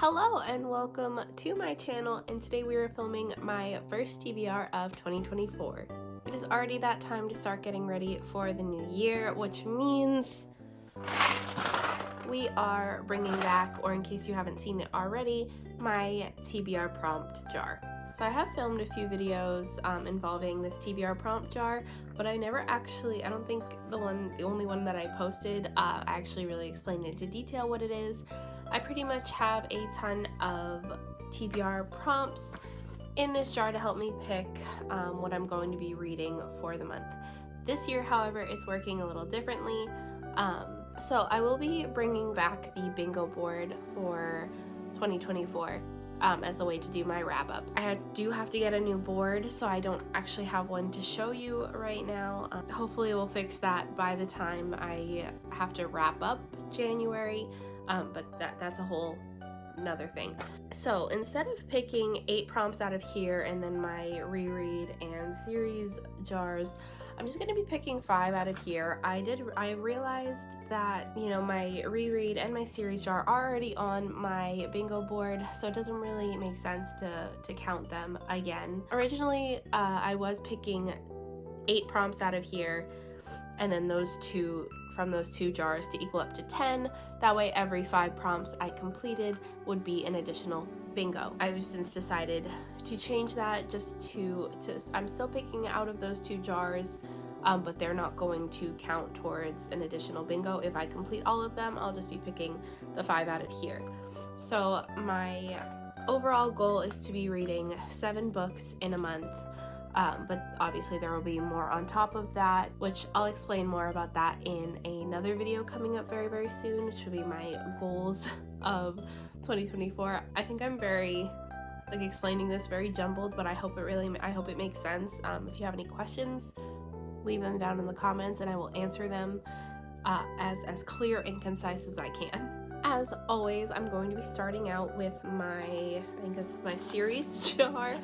Hello and welcome to my channel, and today we are filming my first TBR of 2024. It is already that time to start getting ready for the new year, which means we are bringing back, or in case you haven't seen it already, my TBR prompt jar. So I have filmed a few videos involving this TBR prompt jar, but I don't think the only one that I posted, I actually really explained into detail what it is. I pretty much have a ton of TBR prompts in this jar to help me pick what I'm going to be reading for the month. This year, however, it's working a little differently. So I will be bringing back the bingo board for 2024 as a way to do my wrap-ups. I do have to get a new board, so I don't actually have one to show you right now. Hopefully we'll fix that by the time I have to wrap up January. But that's a whole another thing. So instead of picking 8 prompts out of here and then my reread and series jars, I'm just gonna be picking 5 out of here. I realized that, you know, my reread and my series jar are already on my bingo board, so it doesn't really make sense to count them again. Originally, I was picking 8 prompts out of here, and then from those two jars to equal up to 10. That way every 5 prompts I completed would be an additional bingo. I've since decided to change that just to I'm still picking out of those 2 jars, but they're not going to count towards an additional bingo. If I complete all of them, I'll just be picking the 5 out of here. So my overall goal is to be reading 7 books in a month. But obviously there will be more on top of that, which I'll explain more about that in another video coming up very, very soon, which will be my goals of 2024. I think I'm very, explaining this very jumbled, but I hope it makes sense. If you have any questions, leave them down in the comments and I will answer them as clear and concise as I can. As always, I'm going to be starting out with I think this is my series jar.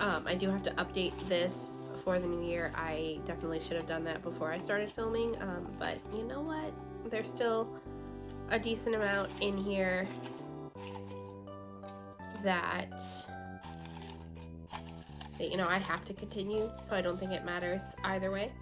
I do have to update this for the new year. I definitely should have done that before I started filming, but you know what? There's still a decent amount in here that you know, I have to continue, so I don't think it matters either way.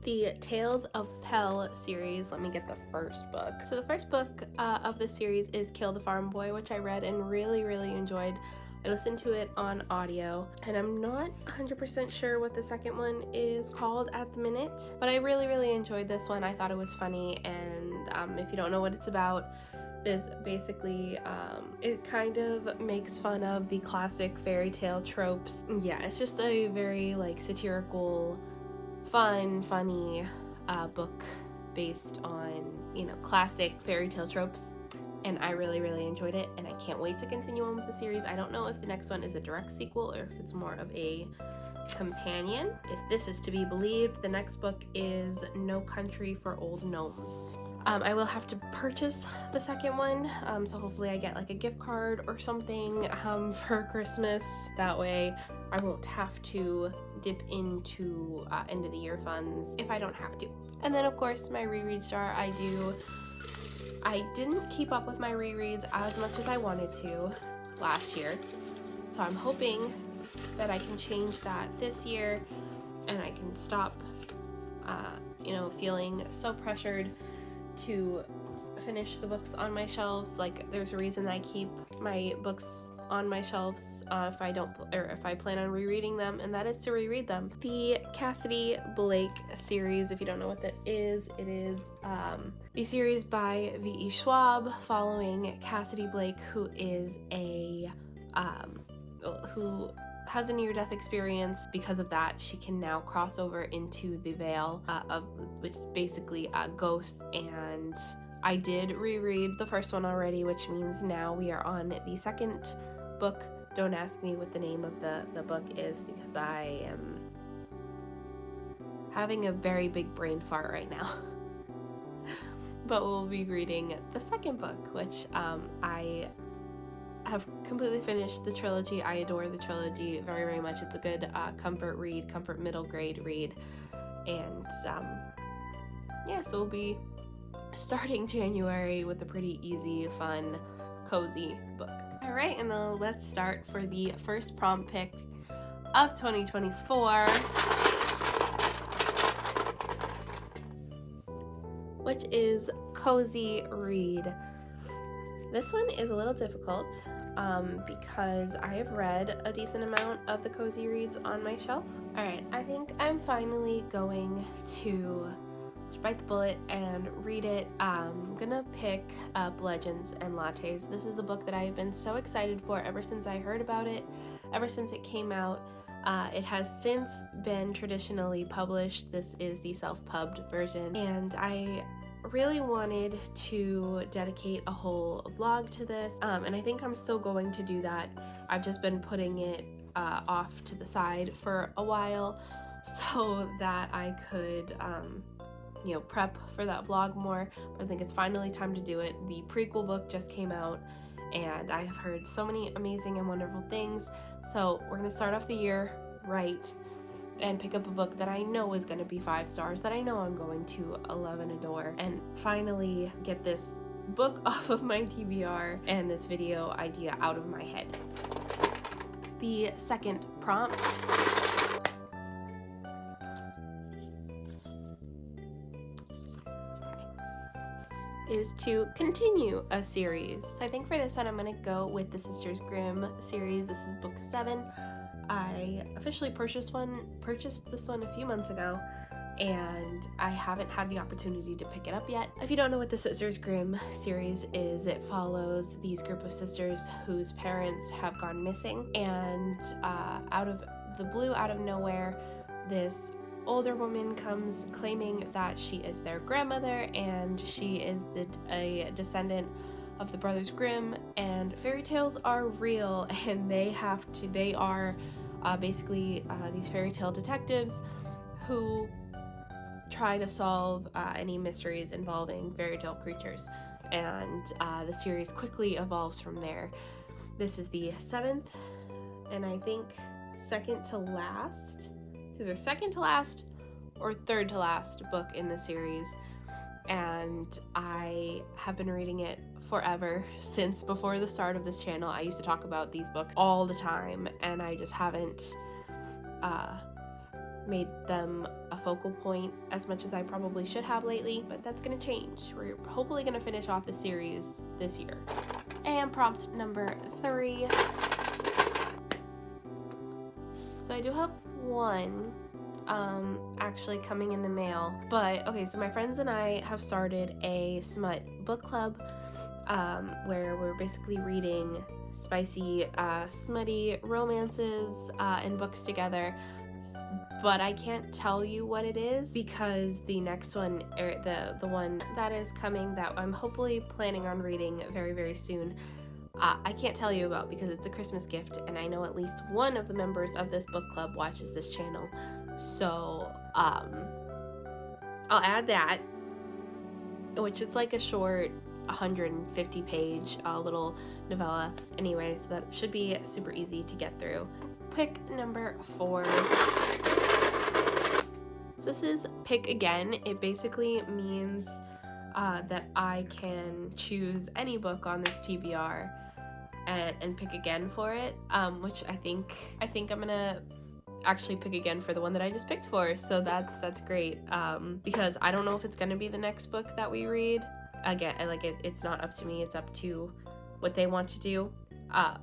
The Tales of Pell series. Let me get the first book. So the first book of the series is Kill the Farm Boy, which I read and really, really enjoyed. I listened to it on audio, and I'm not 100% sure what the second one is called at the minute, but I really, really enjoyed this one. I thought it was funny, and if you don't know what it's about, is basically it kind of makes fun of the classic fairy tale tropes. Yeah, it's just a very satirical, funny book based on, you know, classic fairy tale tropes, and I really, really enjoyed it, and I can't wait to continue on with the series. I don't know if the next one is a direct sequel or if it's more of a companion. If this is to be believed, the next book is No Country for Old Gnomes. I will have to purchase the second one, so hopefully I get a gift card or something for Christmas. That way I won't have to dip into end of the year funds if I don't have to. And then of course my reread jar. I didn't keep up with my rereads as much as I wanted to last year, so I'm hoping that I can change that this year and I can stop you know, feeling so pressured to finish the books on my shelves. There's a reason that I keep my books on my shelves if I plan on rereading them, and that is to reread them. The Cassidy Blake series, if you don't know what that is, it is the series by V.E. Schwab following Cassidy Blake, who is who has a near-death experience. Because of that, she can now cross over into the veil which is basically ghosts, and I did reread the first one already, which means now we are on the second book. Don't ask me what the name of the book is because I am having a very big brain fart right now. But we'll be reading the second book, which I have completely finished the trilogy. I adore the trilogy very, very much. It's a good comfort read, comfort middle grade read, and yeah, so we'll be starting January with a pretty easy, fun, cozy book. All right, and now let's start for the first prompt pick of 2024, which is Cozy Read. This one is a little difficult because I have read a decent amount of the cozy reads on my shelf. All right, I think I'm finally going to bite the bullet and read it. I'm gonna pick up Legends and Lattes. This is a book that I have been so excited for ever since I heard about it, ever since it came out. It has since been traditionally published. This is the self-pubbed version, and I really wanted to dedicate a whole vlog to this, and I think I'm still going to do that. I've just been putting it off to the side for a while so that I could prep for that vlog more, but I think it's finally time to do it. The prequel book just came out and I have heard so many amazing and wonderful things, so we're gonna start off the year right and pick up a book that I know is going to be 5 stars, that I know I'm going to love and adore, and finally get this book off of my TBR and this video idea out of my head. The second prompt is to continue a series. So I think for this one I'm going to go with the Sisters Grimm series. This is book 7. I officially purchased this one a few months ago, and I haven't had the opportunity to pick it up yet. If you don't know what the Sisters Grimm series is, it follows these group of sisters whose parents have gone missing, and out of the blue, out of nowhere, this older woman comes claiming that she is their grandmother and she is a descendant of the Brothers Grimm, and fairy tales are real, and they are basically these fairy tale detectives who try to solve any mysteries involving fairy tale creatures, and the series quickly evolves from there. This is the 7th and I think second to last, either second to last or third to last book in the series, and I have been reading it forever. Since before the start of this channel, I used to talk about these books all the time, and I just haven't made them a focal point as much as I probably should have lately, but that's gonna change. We're hopefully gonna finish off the series this year. And prompt number 3. So I do have one actually coming in the mail, but okay, so my friends and I have started a smut book club where we're basically reading spicy, smutty romances and books together, but I can't tell you what it is because the next one, or the one that is coming that I'm hopefully planning on reading very, very soon, I can't tell you about because it's a Christmas gift, and I know at least one of the members of this book club watches this channel, so I'll add that, which is like a short 150 page little novella. Anyways, that should be super easy to get through. Pick number 4. So this is pick again. It basically means that I can choose any book on this TBR and pick again for it, which I think I'm gonna actually pick again for the one that I just picked for, so that's great, because I don't know if it's gonna be the next book that we read. Again, it's not up to me, it's up to what they want to do,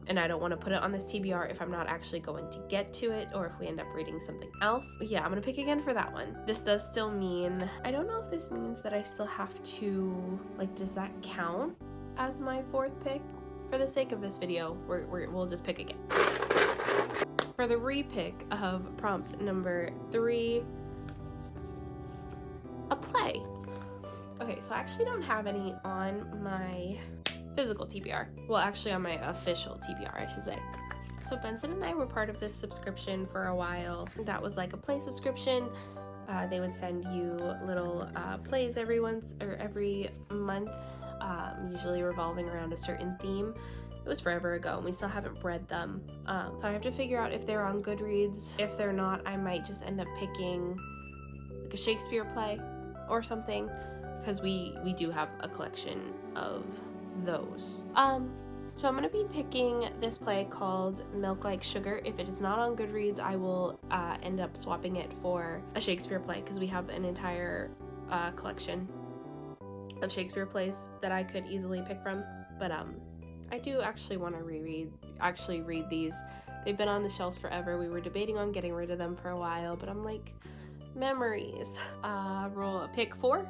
and I don't want to put it on this TBR if I'm not actually going to get to it, or if we end up reading something else. Yeah, I'm gonna pick again for that one. This does still mean, I don't know if this means that I still have to, like, does that count as my 4th pick? For the sake of this video, we'll just pick again. For the repick of prompt number 3, a play. Okay, so I actually don't have any on my physical TBR. Well, actually on my official TBR, I should say. So Benson and I were part of this subscription for a while. That was like a play subscription. They would send you little plays every month, usually revolving around a certain theme. It was forever ago, and we still haven't read them. So I have to figure out if they're on Goodreads. If they're not, I might just end up picking like a Shakespeare play or something. because we do have a collection of those. So I'm going to be picking this play called Milk Like Sugar. If it is not on Goodreads, I will end up swapping it for a Shakespeare play, because we have an entire collection of Shakespeare plays that I could easily pick from. But I do actually want to read these. They've been on the shelves forever. We were debating on getting rid of them for a while, but I'm like, memories. Pick 4.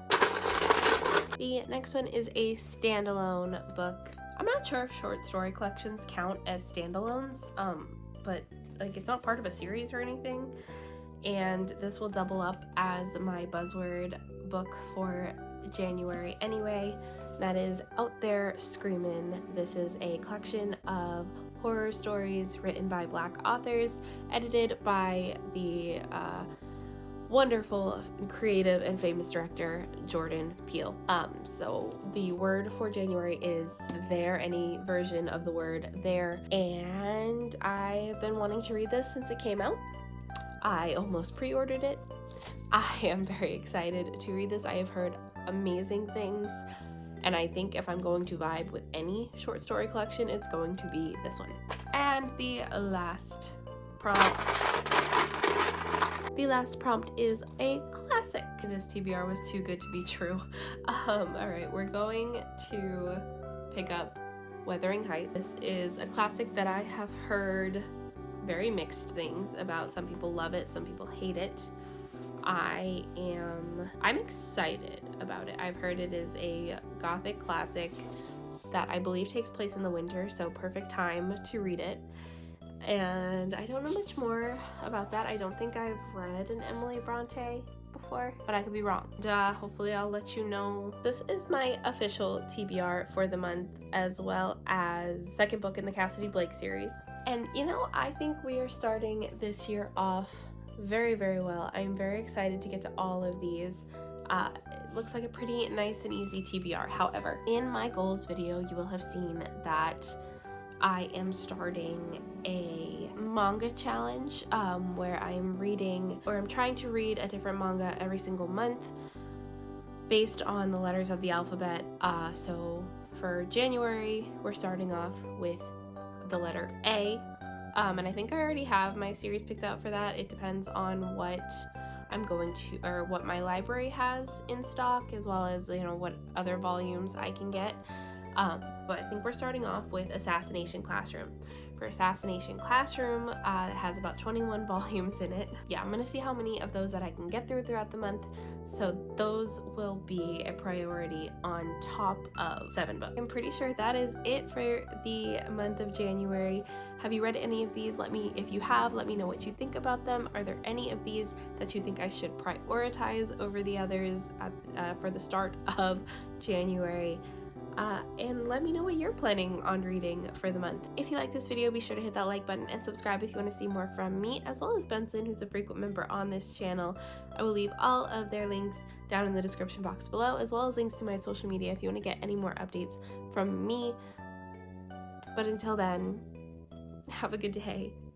The next one is a standalone book. I'm not sure if short story collections count as standalones, but like it's not part of a series or anything. And this will double up as my buzzword book for January anyway. That is Out There Screamin'. This is a collection of horror stories written by Black authors, edited by the wonderful, creative, and famous director Jordan Peele. So the word for January is there, any version of the word there, and I've been wanting to read this since it came out. I almost pre-ordered it. I am very excited to read this. I have heard amazing things, and I think if I'm going to vibe with any short story collection, it's going to be this one. And the last prompt is a classic. This TBR was too good to be true. Alright, we're going to pick up Wuthering Heights. This is a classic that I have heard very mixed things about. Some people love it, some people hate it. I'm excited about it. I've heard it is a gothic classic that I believe takes place in the winter, so perfect time to read it. And I don't know much more about that. I don't think I've read an Emily Bronte before, but I could be wrong. Hopefully I'll let you know. This is my official TBR for the month, as well as second book in the Cassidy Blake series. And you know, I think we are starting this year off very, very well. I'm very excited to get to all of these. It looks like a pretty nice and easy TBR. However, in my goals video, you will have seen that I am starting a manga challenge where I'm trying to read a different manga every single month based on the letters of the alphabet. So for January, we're starting off with the letter A. And I think I already have my series picked out for that. It depends on what I'm going to, or what my library has in stock, as well as, you know, what other volumes I can get. But I think we're starting off with Assassination Classroom. For Assassination Classroom, it has about 21 volumes in it. Yeah, I'm gonna see how many of those that I can get throughout the month. So those will be a priority on top of 7 books. I'm pretty sure that is it for the month of January. Have you read any of these? If you have, let me know what you think about them. Are there any of these that you think I should prioritize over the others for the start of January? And let me know what you're planning on reading for the month. If you like this video, be sure to hit that like button and subscribe if you want to see more from me, as well as Benson, who's a frequent member on this channel. I will leave all of their links down in the description box below, as well as links to my social media if you want to get any more updates from me. But until then, have a good day.